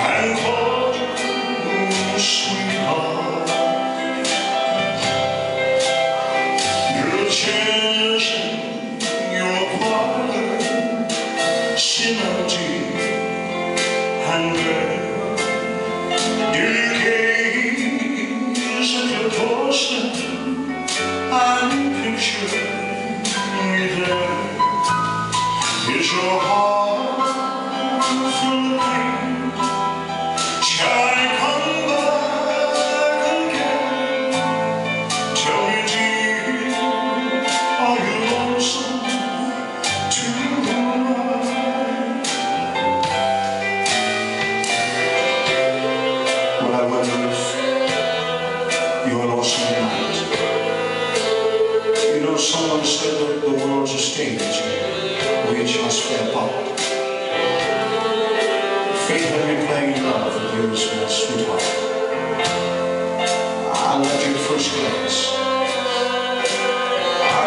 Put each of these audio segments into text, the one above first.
and call sweetheart. You're cherishing your parlor, synergy and rare. You gaze at your porcelain and picture me there. Is your heart full of pain? Shall I come back again? Tell me, dear, are you lonesome tonight? Well, I wonder if you're lonesome tonight. You know, someone said that the world's a stage we each must play a part. Fate had me playing in love with you as my sweetheart. I loved you at first glance.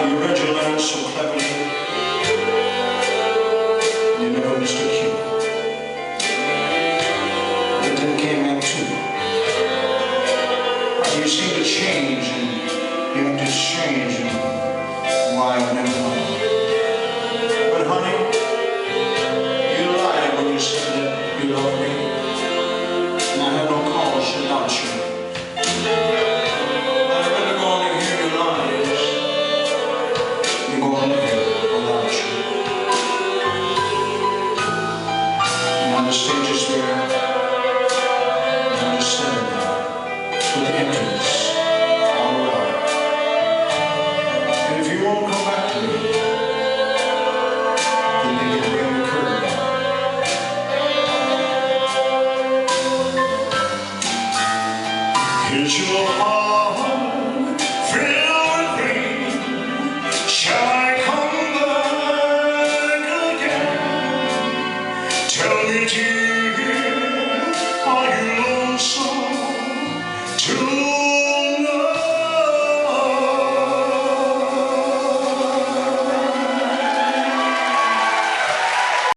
You read your lines so cleverly. You never missed a cue. But then came Act Two. You seemed to change, and you acted strange, and why I've never known. But honey, you lied when you said that you loved me, and I had no cause to doubt you. I'd rather go on and hear your lies than go on living without you. Now the stage is there, and I'm just standing there with the emptiness all around. And if you won't come back to me, is your heart filled with pain? Shall I come back again? Tell me, dear,